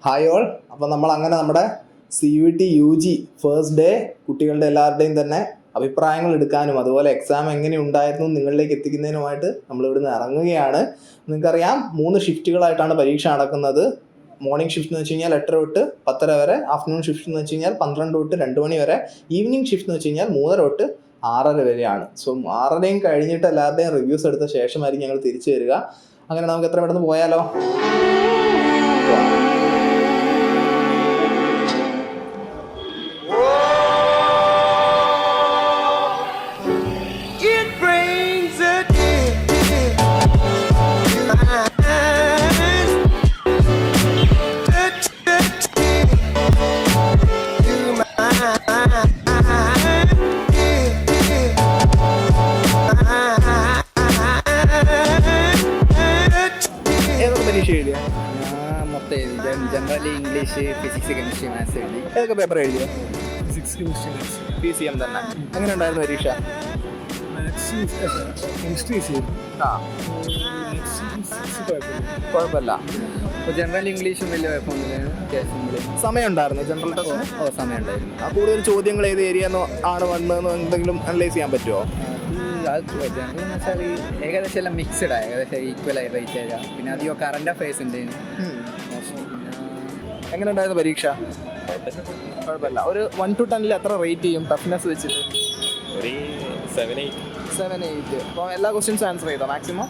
Hi all. അപ്പോൾ നമ്മൾ അങ്ങനെ നമ്മുടെ CUET UG ഫസ്റ്റ് ഡേ കുട്ടികളുടെ എല്ലാവരുടെയും തന്നെ അഭിപ്രായങ്ങൾ എടുക്കാനും അതുപോലെ എക്സാം എങ്ങനെ ഉണ്ടായിരുന്നു നിങ്ങളിലേക്ക് എത്തിക്കുന്നതിനുമായിട്ട് നമ്മളിവിടുന്ന് ഇറങ്ങുകയാണ്. നിങ്ങൾക്കറിയാം 3 ഷിഫ്റ്റുകളായിട്ടാണ് പരീക്ഷ നടക്കുന്നത്. മോർണിംഗ് ഷിഫ്റ്റ് എന്ന് വെച്ച് കഴിഞ്ഞാൽ 8 തൊട്ട് 10:30 വരെ, ആഫ്റ്റർനൂൺ ഷിഫ്റ്റ് എന്ന് വെച്ച് കഴിഞ്ഞാൽ 12 തൊട്ട് 2 മണി വരെ, ഈവനിങ് ഷിഫ്റ്റ് എന്ന് വെച്ച് കഴിഞ്ഞാൽ 3:30 തൊട്ട് 6:30 വരെയാണ്. സോ 6:30 കഴിഞ്ഞിട്ട് എല്ലാവരുടെയും റിവ്യൂസ് എടുത്ത ശേഷമായിരിക്കും ഞങ്ങൾ തിരിച്ചു വരിക. അങ്ങനെ നമുക്ക് എത്ര പെട്ടെന്ന് പോയാലോ? Generally English, physics, chemistry, maths എഴുതി. ഏതൊക്കെ പേപ്പർ എഴുതിയോ? Physics, chemistry, maths. PCM തന്നെ. എങ്ങനെ ഉണ്ടായിരുന്നു പരീക്ഷ? കെമിസ്ട്രി കുഴപ്പമില്ല. അപ്പോൾ ജനറൽ ഇംഗ്ലീഷും വലിയ കുഴപ്പമൊന്നുമില്ല, അത്യാവശ്യം സമയം ഉണ്ടായിരുന്നു ജനറൽ ടെസ്റ്റിന്? സമയം ഉണ്ടായിരുന്നു. കൂടുതൽ ചോദ്യങ്ങൾ ഏത് ഏരിയ ആണ് വന്നതെന്ന് എന്തെങ്കിലും അനലൈസ് ചെയ്യാൻ പറ്റുമോ? ജനറൽ എന്ന് വെച്ചാൽ ഏകദേശം എല്ലാം മിക്സഡാണ്, ഏകദേശം ഈക്വലായി റേറ്റ് ആയ. പിന്നെ അധികം കറണ്ട് അഫയേഴ്സ് ഉണ്ട്. എങ്ങനെ ഉണ്ടായിരുന്നു പരീക്ഷ? കുഴപ്പമില്ല. ഒരു 1 to 10 എത്ര റേറ്റ് ചെയ്യും ടഫ്നെസ് വെച്ചിട്ട്? ഒരു 7-8. അപ്പോൾ എല്ലാ ക്വസ്റ്റ്യൻസും ആൻസർ ചെയ്തോ? മാക്സിമം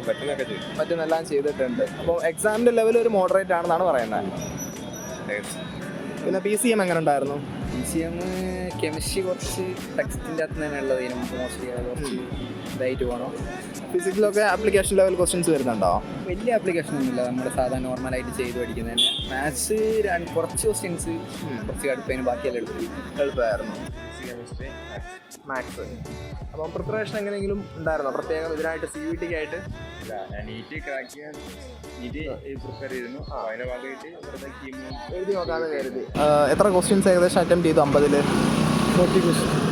പറ്റുന്നെല്ലാം ചെയ്തിട്ടുണ്ട്. അപ്പോൾ എക്സാമിൻ്റെ ലെവൽ ഒരു മോഡറേറ്റ് ആണെന്നാണ് പറയുന്നത്. പിന്നെ PCM എങ്ങനെ ഉണ്ടായിരുന്നു? PCM കെമിസ്ട്രി കുറച്ച് ടെക്സ്റ്റിൻ്റെ അകത്ത് തന്നെ ഉള്ളതിനും മോസ്റ്റ്ലി കുറച്ച് ഇതായിട്ട് പോകണം. ഫിസിക്സിലൊക്കെ ആപ്ലിക്കേഷൻ ലെവൽ ക്വസ്റ്റ്യൻസ് വരുന്നുണ്ടോ? വലിയ ആപ്ലിക്കേഷൻ ഒന്നുമില്ല, നമ്മൾ സാധാരണ നോർമലായിട്ട് ചെയ്ത് പഠിക്കുന്നത് തന്നെ. മാത്സ് കുറച്ച് ക്വസ്റ്റ്യൻസ് കുറച്ച് അടുപ്പതിന് ബാക്കിയെല്ലാം എളുപ്പമായിരുന്നു. മാത്സ്. അപ്പം പ്രിപ്പറേഷൻ എങ്ങനെയെങ്കിലും ഉണ്ടായിരുന്നോ പ്രത്യേകം ഇതിനായിട്ട് CUET-ക്ക് ആയിട്ട്? നീറ്റ് ക്രാക്ക് ചെയ്യാൻ പ്രിപ്പയർ ചെയ്തിരുന്നു. അതിൻ്റെ ഭാഗമായിട്ട് എഴുതി നോക്കാമെന്ന് കരുതി. എത്ര ക്വസ്റ്റ്യൻസ് ഏകദേശം അറ്റംപ്റ്റ് ചെയ്തു? 50-ൽ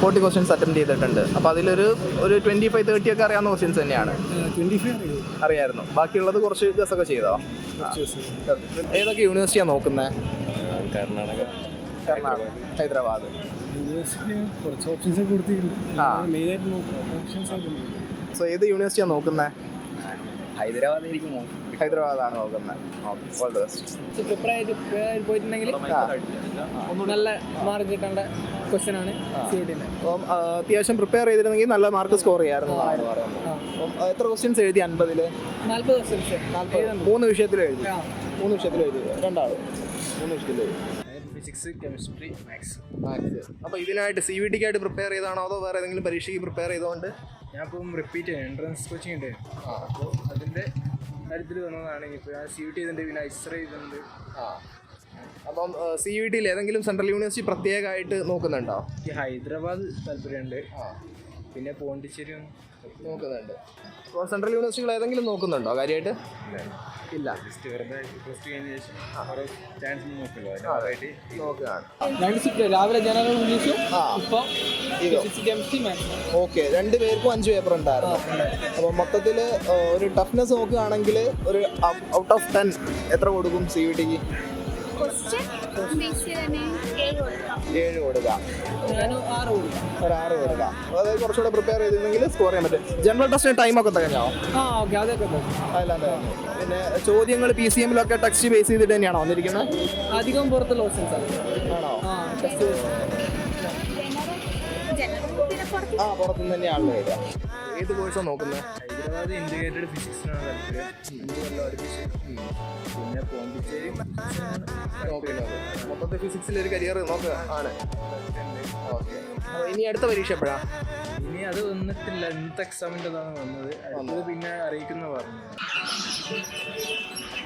40 ക്വസ്റ്റ്യൻസ് അറ്റംപ്റ്റ് ചെയ്തിട്ടുണ്ട്. അപ്പോൾ അതിലൊരു 25-30 ഒക്കെ അറിയാവുന്ന ക്വസ്റ്റ്യൻസ് തന്നെയാണ്. 25 അറിയായിരുന്നു. ബാക്കിയുള്ളത് കുറച്ച് ഗസ്സൊക്കെ ചെയ്തോ? ഏതൊക്കെ യൂണിവേഴ്സിറ്റിയാണ് നോക്കുന്നത്? കർണാടക, ഹൈദരാബാദ്. യൂണിവേഴ്സിറ്റി കുറച്ച് ഓപ്ഷൻസ് കൊടുത്തിട്ടുണ്ട്. മെയിനായിട്ട് ഓപ്ഷൻസ്. സോ ഏത് യൂണിവേഴ്സിറ്റിയാണ് നോക്കുന്നത്? ഹൈദരാബാദായിരിക്കും. ഹൈദരാബാദാണ് നോക്കുന്നത്. All the best. പ്രിപ്പയർ പോയിട്ടുണ്ടെങ്കിൽ നല്ല മാർക്ക് കിട്ടേണ്ട ക്വസ്റ്റ്യൻ ആണ് CUET-ൻ്റെ. അപ്പം അത്യാവശ്യം പ്രിപ്പയർ ചെയ്തിരുന്നെങ്കിൽ നല്ല മാർക്ക് സ്കോർ ചെയ്യാമായിരുന്നു. അപ്പം എത്ര ക്വസ്റ്റ്യൻസ് എഴുതി? 50-ൽ 40 ക്വസ്റ്റ്യൻസ്. 3 വിഷയത്തിൽ എഴുതി. 3 വിഷയത്തിൽ എഴുതി. 3 വിഷയത്തിൽ എഴുതി. Physics, chemistry, maths. അപ്പോൾ ഇതിനായിട്ട് CUET-ക്കായിട്ട് പ്രിപ്പയർ ചെയ്താണോ അതോ വേറെ ഏതെങ്കിലും പരീക്ഷയ്ക്ക് പ്രിപ്പയർ ചെയ്തുകൊണ്ട്? ഞാൻ ഇപ്പം റിപ്പീറ്റ് ചെയ്യാം, എൻട്രൻസ് കോച്ചിങ് ഉണ്ട്. അപ്പോൾ അതിൻ്റെ കാര്യത്തിൽ വന്നതാണ്. ഇപ്പോൾ ഞാൻ CUET ചെയ്തിട്ടുണ്ട്, പിന്നെ ISRA ചെയ്തിട്ടുണ്ട്. അപ്പം CUET-ൽ ഏതെങ്കിലും സെൻട്രൽ യൂണിവേഴ്സിറ്റി പ്രത്യേകമായിട്ട് നോക്കുന്നുണ്ടോ? എനിക്ക് ഹൈദരാബാദ് താല്പര്യമുണ്ട്, പിന്നെ പോണ്ടിച്ചേരി നോക്കുന്നുണ്ട്. അപ്പോൾ സെൻട്രൽ യൂണിവേഴ്സിറ്റികൾ ഏതെങ്കിലും നോക്കുന്നുണ്ടോ കാര്യമായിട്ട്? ഇല്ല. ജസ്റ്റ് വെറുതെ പ്ലസ് ടു കഴിഞ്ഞ ശേഷം ഓരോ ചാൻസ് നോക്കുമല്ലോ, നോക്കുകയാണ്. രാവിലെ ജനറൽ ഇംഗ്ലീഷും ഓക്കെ. 2 പേർക്കും 5 പേപ്പർ ഉണ്ടായിരുന്നു. അപ്പോൾ മൊത്തത്തിൽ ഒരു ടഫ്നെസ് നോക്കുകയാണെങ്കിൽ ഒരു ഔട്ട് ഓഫ് 10 എത്ര കൊടുക്കും CUET-ക്ക്? 7 കൊടുക്കാം. ഒരു 6 കൊടുക്കാം. അതായത് കുറച്ചുകൂടെ പ്രിപ്പയർ ചെയ്തിരുന്നെങ്കിൽ സ്കോർ ചെയ്യാൻ പറ്റും. ജനറൽ ടെസ്റ്റിന് ടൈമൊക്കെ തികഞ്ഞോ? അല്ലാതെ പിന്നെ ചോദ്യങ്ങൾ PCM-ലൊക്കെ ടെക്സ്റ്റ് ബേസ് ചെയ്തിട്ട് തന്നെയാണോ വന്നിരിക്കുന്നത്? അധികം പുറത്തുള്ള ക്വസ്റ്റ്യൻസ് ആണോ? പുറത്തുനിന്ന് തന്നെയാണല്ലോ വരിക. ഏത് കോഴ്സാണ് നോക്കുന്നത്? ഹൈദരാബാദ് ഇൻറ്റിഗ്രേറ്റഡ് ഫിസിക്സിനാണ് താല്പര്യം. 5 കൊല്ലം അടുപ്പിച്ച്. പിന്നെ പോണ്ടിച്ചേരി നോക്കുന്നത്. മൊത്തത്തിൽ ഫിസിക്സിൽ ഒരു കരിയർ നോക്കുക ആണ്. ഓക്കെ. ഇനി അടുത്ത പരീക്ഷ എപ്പോഴാണ്? ഇനി അത് വന്നിട്ടില്ല, ഇന്നത്തെ എക്സാമിൻ്റെതാണ് വന്നത്. അത് പിന്നെ അറിയിക്കുന്ന പറഞ്ഞു.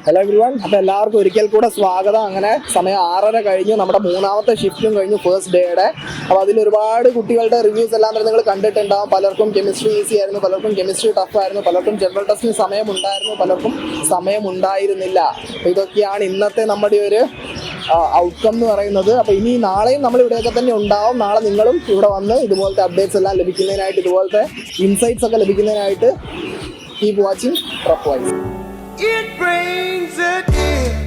Hello everyone. അപ്പോൾ എല്ലാവർക്കും ഒരിക്കൽ കൂടെ സ്വാഗതം. അങ്ങനെ സമയം 6:30 കഴിഞ്ഞു. നമ്മുടെ 3ാമത്തെ ഷിഫ്റ്റും കഴിഞ്ഞു ഫസ്റ്റ് ഡേയുടെ. അപ്പോൾ അതിലൊരുപാട് കുട്ടികളുടെ റിവ്യൂസ് എല്ലാം തന്നെ നിങ്ങൾ കണ്ടിട്ടുണ്ടാകും. പലർക്കും കെമിസ്ട്രി ഈസി ആയിരുന്നു, പലർക്കും കെമിസ്ട്രി ടഫ് ആയിരുന്നു, പലർക്കും ജനറൽ ടെസ്റ്റിന് സമയമുണ്ടായിരുന്നു, പലർക്കും സമയമുണ്ടായിരുന്നില്ല. അപ്പോൾ ഇതൊക്കെയാണ് ഇന്നത്തെ നമ്മുടെ ഒരു ഔട്ട്കം എന്ന് പറയുന്നത്. അപ്പോൾ ഇനി നാളെയും നമ്മൾ ഇവിടെയൊക്കെ തന്നെ ഉണ്ടാവും. നാളെ നിങ്ങളും ഇവിടെ വന്ന് ഇതുപോലത്തെ അപ്ഡേറ്റ്സ് എല്ലാം ലഭിക്കുന്നതിനായിട്ട്, ഇതുപോലത്തെ ഇൻസൈറ്റ്സ് ഒക്കെ ലഭിക്കുന്നതിനായിട്ട് keep watching Prepwise. It brings a tear